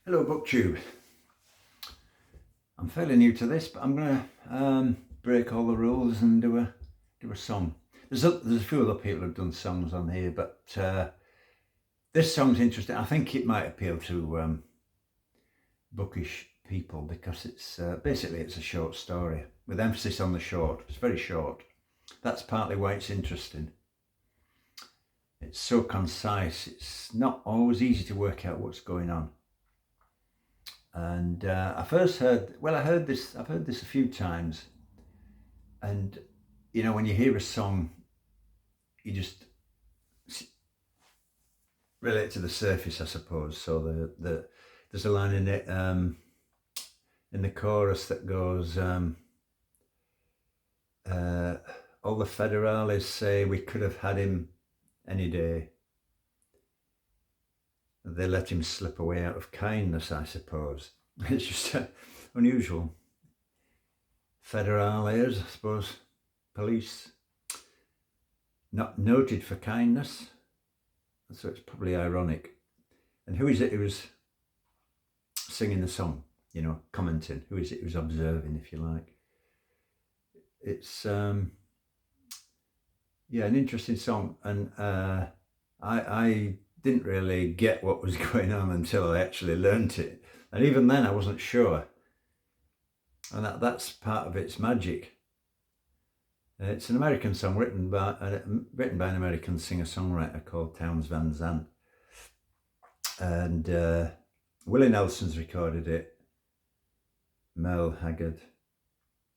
Hello BookTube. I'm fairly new to this, but I'm gonna break all the rules and do a song. There's a few other people who've done songs on here, but this song's interesting. I think it might appeal to bookish people because it's basically it's a short story with emphasis on the short. It's very short. That's partly why it's interesting. It's so concise. It's not always easy to work out what's going on. And I've heard this a few times, and you know, when you hear a song, you just relate to the surface, I suppose. So there's a line in it in the chorus that goes, all the federales say we could have had him any day. They let him slip away out of kindness, I suppose. It's just unusual. Federales, I suppose, police, not noted for kindness. So it's probably ironic. And who is it who's singing the song, you know, commenting? Who is it who's observing, if you like? It's, an interesting song. And I didn't really get what was going on until I actually learnt it. And even then I wasn't sure. And that's part of its magic. It's an American song written by an American singer-songwriter called Townes Van Zandt. And Willie Nelson's recorded it. Mel Haggard,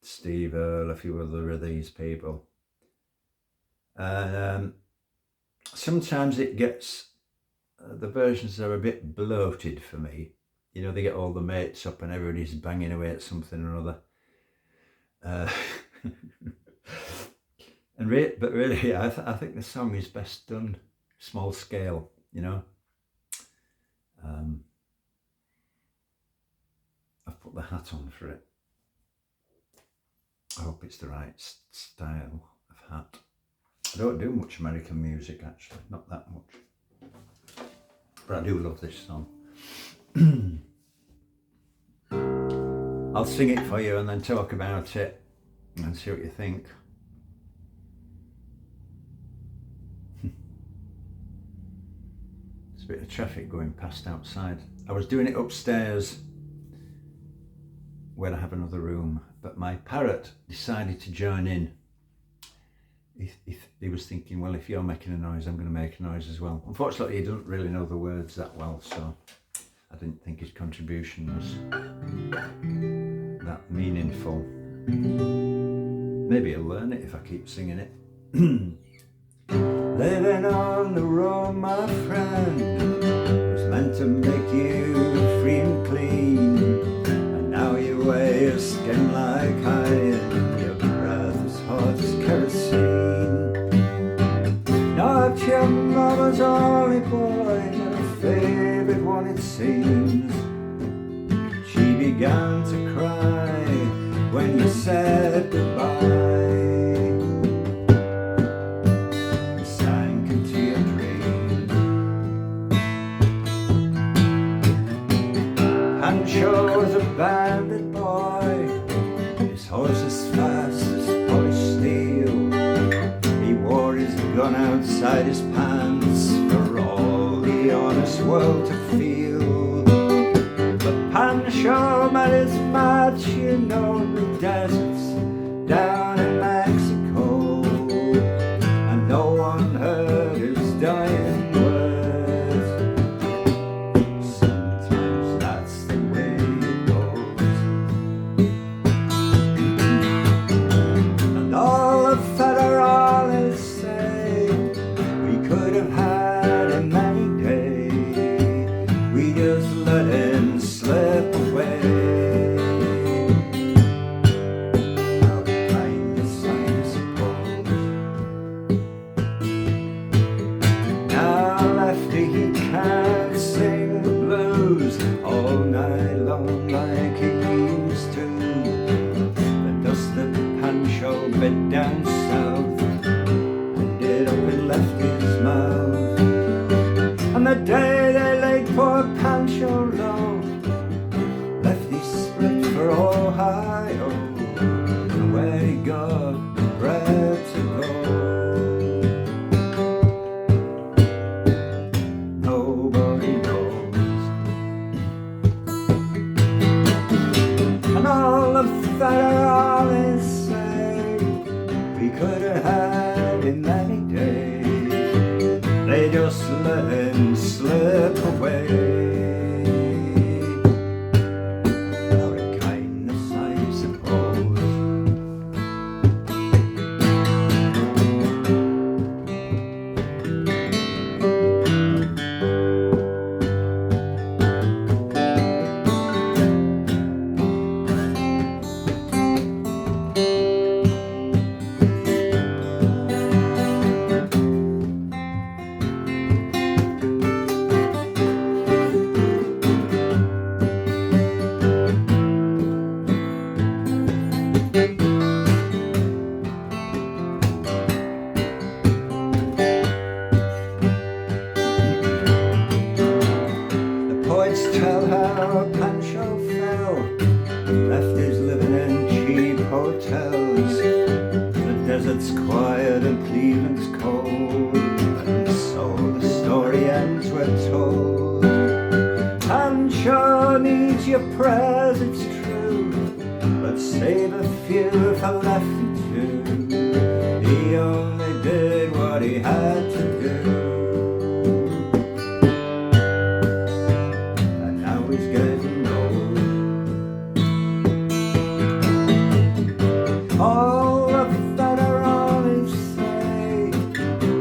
Steve Earle, a few other of these people. And sometimes it gets, the versions are a bit bloated for me. You know, they get all the mates up and everybody's banging away at something or other. But really, I think the song is best done small scale, you know. I've put the hat on for it. I hope it's the right style of hat. I don't do much American music, actually, not that much. But I do love this song. I'll sing it for you and then talk about it and see what you think. There's a bit of traffic going past outside. I was doing it upstairs where I have another room, but my parrot decided to join in. He was thinking, well, if you're making a noise, I'm going to make a noise as well. Unfortunately, he doesn't really know the words that well, so I didn't think his contribution was that meaningful. Maybe he'll learn it if I keep singing it. Living on the road, my friend, was meant to make you free and clean, and now you weigh your skin like iron, your breath as hot as kerosene. Not your mama's only boy, but her favourite one it seems. She began to cry when you said goodbye. You sank into your dream. Pancho was a bandit boy, his horse as fast as polished steel. He wore his gun outside his pants for all the honest world to feel. But Pancho met his match, you know, in the deserts down in Mexico, and no one heard his dying words. Sometimes that's the way it goes. And all the federales say we could have had him any day. We just always say we could have had him any day. They just let him slip away. Out of kindness, I suppose. Poets tell how Pancho fell, Lefty's living in cheap hotels. The desert's quiet and Cleveland's cold, and so the story ends, we're told. Pancho needs your prayers, it's true, but save a few for Lefty too. He only did what he had to do. All the federalists say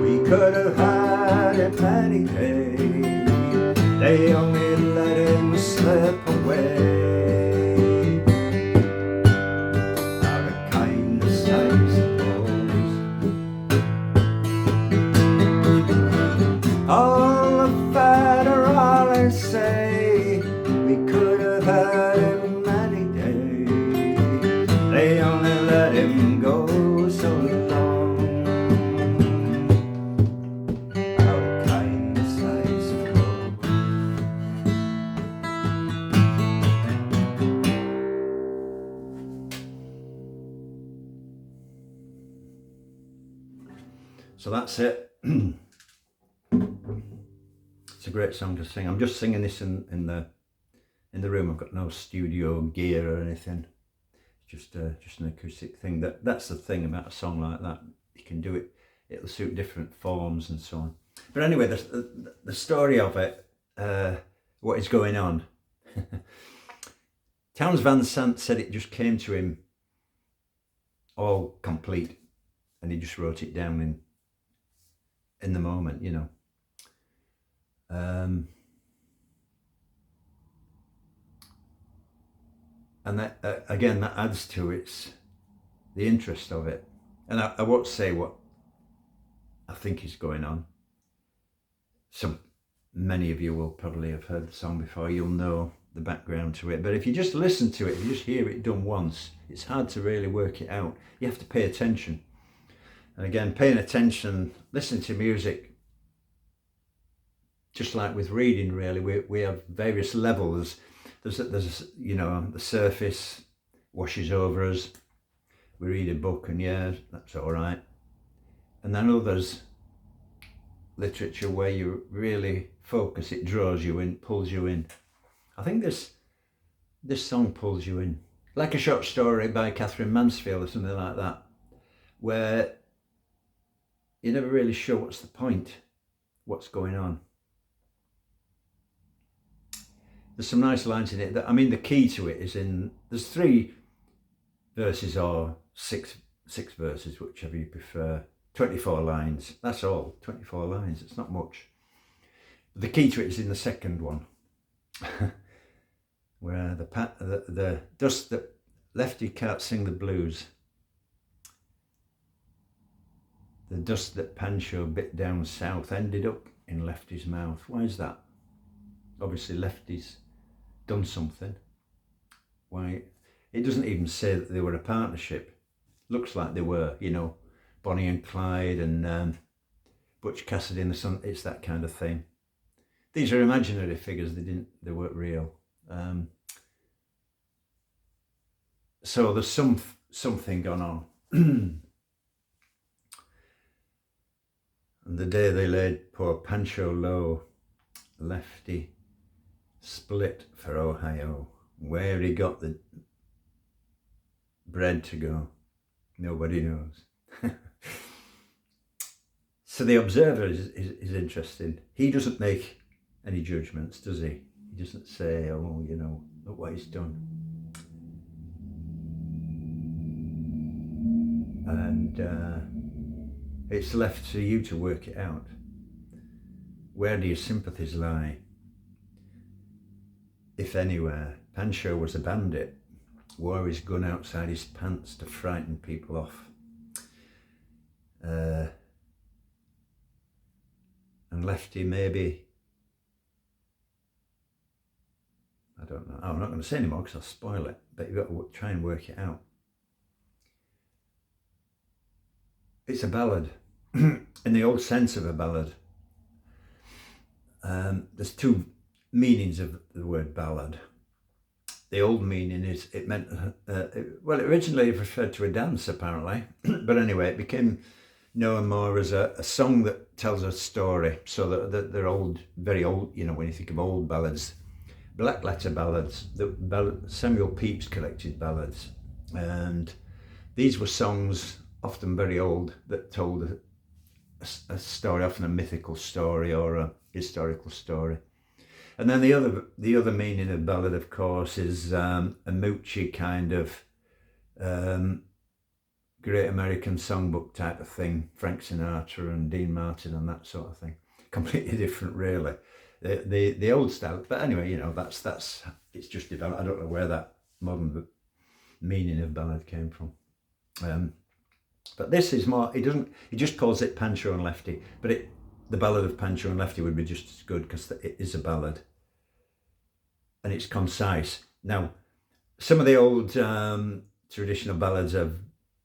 we could have had him any day. They only let him slip away. Out of kindness, I suppose. All the federalists say we could have had him any day. They only let him go so long. Out of kindness, I suppose. So that's it. It's a great song to sing. I'm just singing this in the room. I've got no studio gear or anything. Just an acoustic thing. That's the thing about a song like that. You can do it. It'll suit different forms and so on. But anyway, the story of it, what is going on. Townes Van Sant said it just came to him all complete, and he just wrote it down in the moment, you know. And that again, that adds to the interest of it. And I won't say what I think is going on. Many of you will probably have heard the song before. You'll know the background to it. But if you just listen to it, if you just hear it done once, it's hard to really work it out. You have to pay attention. And again, paying attention, listening to music, just like with reading, really, we have various levels. There's you know, the surface washes over us. We read a book and yeah, that's all right. And then others, literature where you really focus, it draws you in, pulls you in. I think this song pulls you in. Like a short story by Catherine Mansfield or something like that, where you're never really sure what's the point, what's going on. There's some nice lines in it. I mean, the key to it is there's 3 verses or 6 verses, whichever you prefer. 24 lines, that's all, 24 lines, it's not much. But the key to it is in the second one, where the dust that Lefty can't sing the blues. The dust that Pancho bit down south ended up in Lefty's mouth. Why is that? Obviously Lefty's done something. Why? It doesn't even say that they were a partnership. Looks like they were, you know, Bonnie and Clyde and Butch Cassidy and the Sun. It's that kind of thing. These are imaginary figures. They weren't real. So there's something gone on. And the day they laid poor Pancho low, Lefty split for Ohio, where he got the bread to go. Nobody knows. So the observer is interesting. He doesn't make any judgments, does he? He doesn't say, oh, you know, look what he's done. And it's left to you to work it out. Where do your sympathies lie? If anywhere. Pancho was a bandit, wore his gun outside his pants to frighten people off. And Lefty, maybe, I don't know. I'm not going to say anymore because I'll spoil it, but you've got to try and work it out. It's a ballad, in the old sense of a ballad. There's two meanings of the word ballad. The old meaning is it meant, well, originally it referred to a dance apparently, but anyway, it became known more as a song that tells a story. So that they're old, very old, you know, when you think of old ballads, black letter ballads, Samuel Pepys collected ballads, and these were songs, often very old, that told a story, often a mythical story or a historical story. And then the other meaning of ballad, of course, is a moochy kind of Great American Songbook type of thing, Frank Sinatra and Dean Martin and that sort of thing. Completely different, really. The old style, but anyway, you know, that's it's just developed. I don't know where that modern meaning of ballad came from. But this is more. He just calls it Pancho and Lefty, but the ballad of Pancho and Lefty would be just as good because it is a ballad and it's concise. Now, some of the old traditional ballads are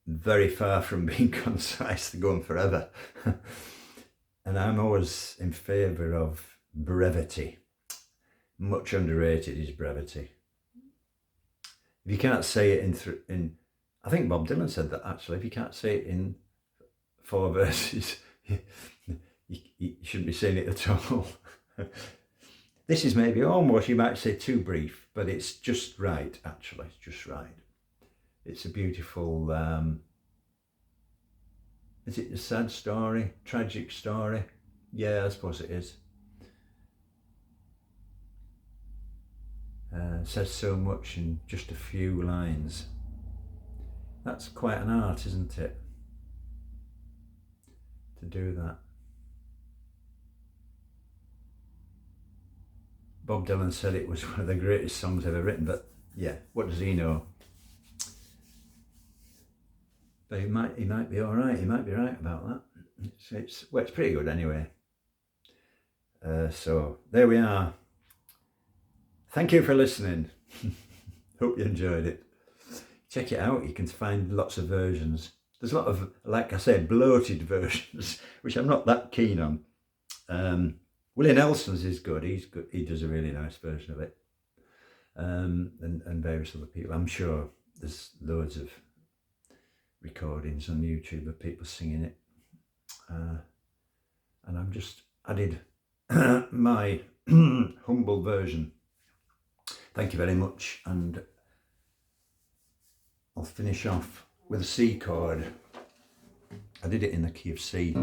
very far from being concise. They're going forever. And I'm always in favour of brevity. Much underrated is brevity. If you can't say it in I think Bob Dylan said that actually, if you can't say it in 4 verses, you shouldn't be saying it at all. This is maybe almost, you might say, too brief, but it's just right, actually. It's just right. It's a beautiful, is it a sad story? Tragic story? Yeah, I suppose it is. Says so much in just a few lines. That's quite an art, isn't it? To do that. Bob Dylan said it was one of the greatest songs ever written, but yeah, what does he know? But he might be all right. He might be right about that. It's pretty good anyway. So there we are. Thank you for listening. Hope you enjoyed it. Check it out. You can find lots of versions. There's a lot of, like I said, bloated versions, which I'm not that keen on. Willie Nelson's is good. He's good. He does a really nice version of it. And various other people. I'm sure there's loads of recordings on YouTube of people singing it. And I've just added my humble version. Thank you very much. And I'll finish off with a C chord. I did it in the key of C.